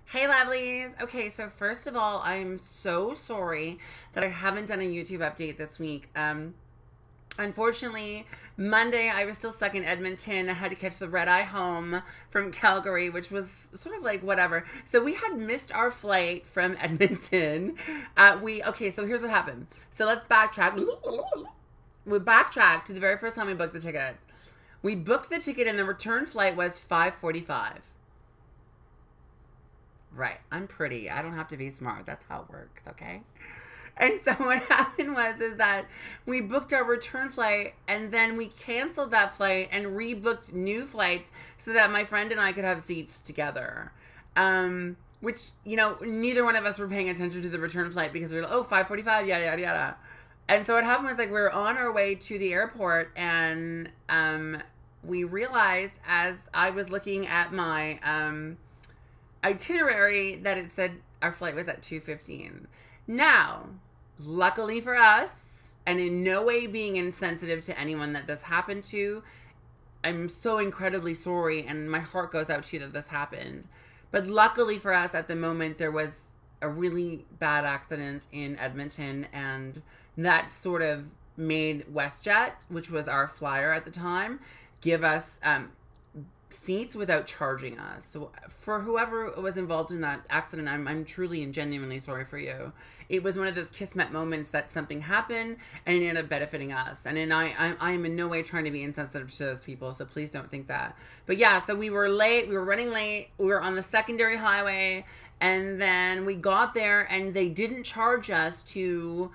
Hey lovelies. Okay, so first of all, I'm so sorry that I haven't done a YouTube update this week. Unfortunately, Monday I was still stuck in Edmonton. I had to catch the red eye home from Calgary, which was sort of like whatever. So we had missed our flight from Edmonton. So here's what happened. So let's backtrack. We backtracked to the very first time we booked the tickets. We booked the ticket and the return flight was 5:45. Right. I'm pretty. I don't have to be smart. That's how it works, okay? And so what happened is that we booked our return flight and then we canceled that flight and rebooked new flights so that my friend and I could have seats together. Which, neither one of us were paying attention to the return flight because we were like, 5:45, yada, yada, yada. And so what happened was, we were on our way to the airport and we realized as I was looking at my itinerary that it said our flight was at 2:15. Now, luckily for us, and in no way being insensitive to anyone that this happened to, I'm so incredibly sorry and my heart goes out to you that this happened. But luckily for us, at the moment, there was a really bad accident in Edmonton and that sort of made WestJet, which was our flyer at the time, give us seats without charging us. So for whoever was involved in that accident, I'm truly and genuinely sorry for you. It was one of those kismet moments that something happened and it ended up benefiting us. And then I am in no way trying to be insensitive to those people, so please don't think that. But yeah, so we were late, we were running late, we were on the secondary highway, and then we got there and they didn't charge us to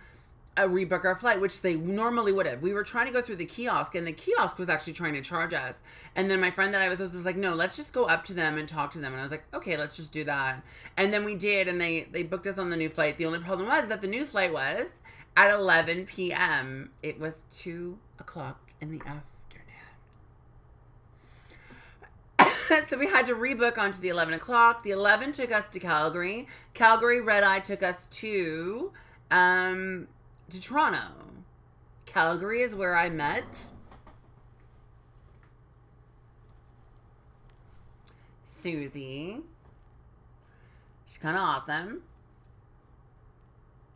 rebook our flight, which they normally would have. We were trying to go through the kiosk and the kiosk was actually trying to charge us. And then my friend that I was with was like, no, let's just go up to them and talk to them. And I was like, okay, let's just do that. And then we did, and they booked us on the new flight. The only problem was that the new flight was at 11 p.m. It was 2 o'clock in the afternoon. So we had to rebook onto the 11 o'clock. The 11 took us to Calgary. Calgary Red Eye took us to Toronto. Calgary is where I met Susie. She's kind of awesome.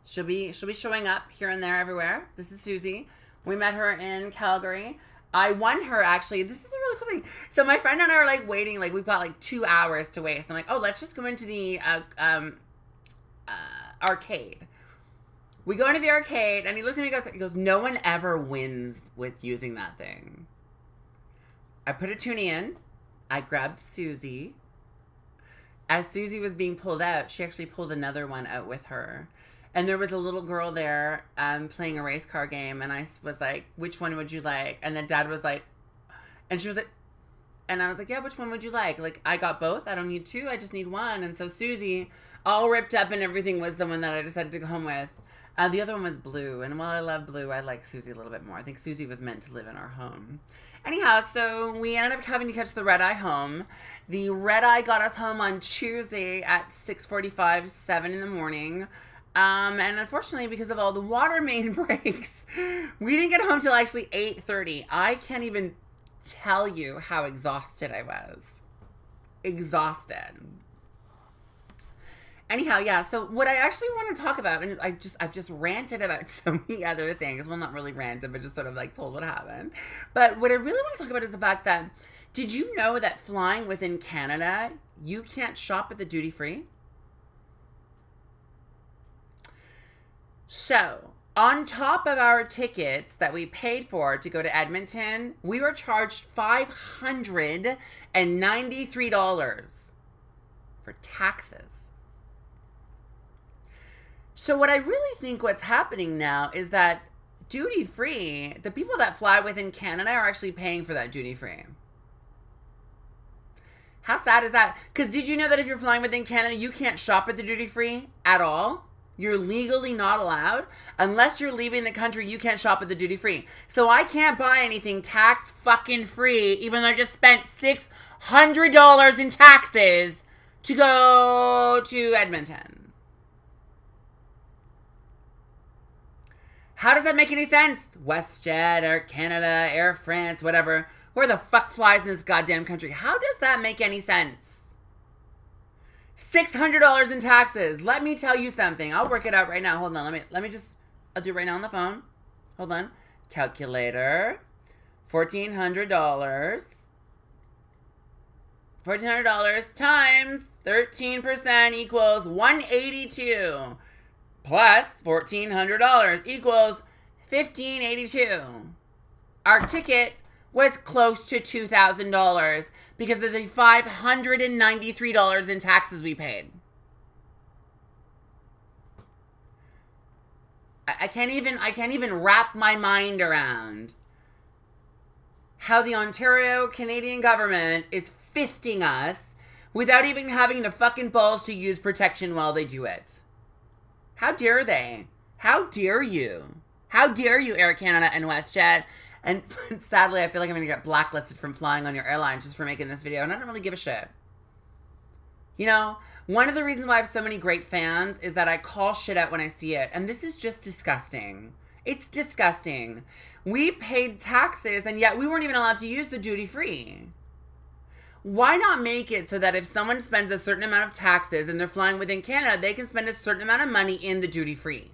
She'll be showing up here and there everywhere. This is Susie. We met her in Calgary. I won her, actually. This is a really cool thing. So my friend and I are waiting, we've got 2 hours to waste. I'm like, oh, let's just go into the arcade. We go into the arcade, and he looks at me and he goes, no one ever wins with using that thing. I put a toonie in. I grabbed Susie. As Susie was being pulled out, she actually pulled another one out with her. And there was a little girl there playing a race car game, and I was like, which one would you like? And then Dad was like, and she was like, and I was like, yeah, which one would you like? I got both. I don't need two. I just need one. And so Susie, all ripped up and everything, was the one that I decided to go home with. The other one was Blue, and while I love Blue, I like Susie a little bit more. I think Susie was meant to live in our home. Anyhow, so we ended up having to catch the red eye home. The red eye got us home on Tuesday at 6:45, 7 in the morning. And unfortunately, because of all the water main breaks, we didn't get home till actually 8:30. I can't even tell you how exhausted I was. Exhausted. Anyhow, yeah, so what I actually want to talk about, and I've just ranted about so many other things. Well, not really ranted, but just sort of told what happened. But what I really want to talk about is the fact that, did you know that flying within Canada, you can't shop at the duty free? So, on top of our tickets that we paid for to go to Edmonton, we were charged $593 for taxes. So what I really think what's happening now is that duty free, the people that fly within Canada are actually paying for that duty free. How sad is that? Because did you know that if you're flying within Canada, you can't shop at the duty free at all? You're legally not allowed. Unless you're leaving the country, you can't shop at the duty free. So I can't buy anything tax fucking free, even though I just spent $600 in taxes to go to Edmonton. How does that make any sense? WestJet, Air Canada, Air France, whatever. Where the fuck flies in this goddamn country? How does that make any sense? $600 in taxes. Let me tell you something. I'll work it out right now. Hold on. Let me just, I'll do it right now on the phone. Hold on. Calculator. $1,400. $1,400 times 13% equals $182. Plus $1,400 equals $1,582. Our ticket was close to $2,000 because of the $593 in taxes we paid. I can't even wrap my mind around how the Ontario Canadian government is fisting us without even having the fucking balls to use protection while they do it. How dare they? How dare you? How dare you, Air Canada and WestJet? And sadly, I feel like I'm going to get blacklisted from flying on your airlines just for making this video, and I don't really give a shit. You know, one of the reasons why I have so many great fans is that I call shit out when I see it, and this is just disgusting. It's disgusting. We paid taxes, and yet we weren't even allowed to use the duty-free. Why not make it so that if someone spends a certain amount of taxes and they're flying within Canada, they can spend a certain amount of money in the duty-free?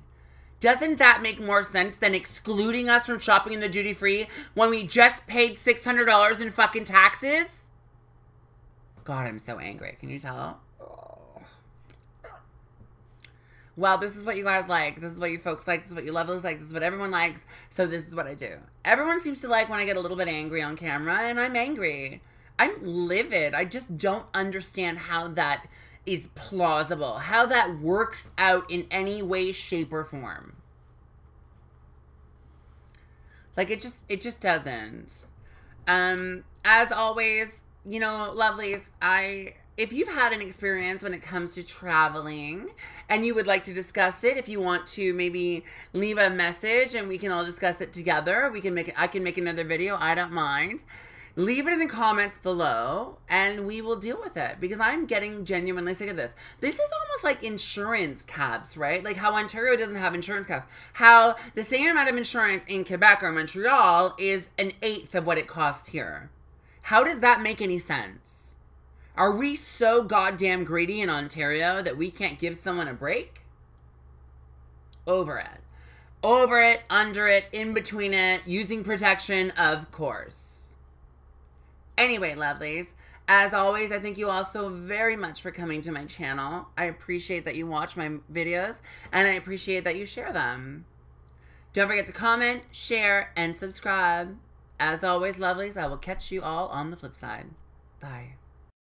Doesn't that make more sense than excluding us from shopping in the duty-free when we just paid $600 in fucking taxes? God, I'm so angry. Can you tell? Oh. Well, this is what you guys like. This is what you folks like. This is what you lovers like. This is what everyone likes. So this is what I do. Everyone seems to like when I get a little bit angry on camera, and I'm angry. I'm livid. I just don't understand how that is plausible, how that works out in any way, shape, or form. Like, it just doesn't. As always, you know, lovelies, if you've had an experience when it comes to traveling and you would like to discuss it, if you want to maybe leave a message and we can all discuss it together, I can make another video, I don't mind. Leave it in the comments below, and we will deal with it, because I'm getting genuinely sick of this. This is almost like insurance caps, right? Like how Ontario doesn't have insurance caps. How the same amount of insurance in Quebec or Montreal is 1/8 of what it costs here. How does that make any sense? Are we so goddamn greedy in Ontario that we can't give someone a break? Over it. Over it, under it, in between it, using protection, of course. Anyway, lovelies, as always, I thank you all so very much for coming to my channel. I appreciate that you watch my videos, and I appreciate that you share them. Don't forget to comment, share, and subscribe. As always, lovelies, I will catch you all on the flip side. Bye.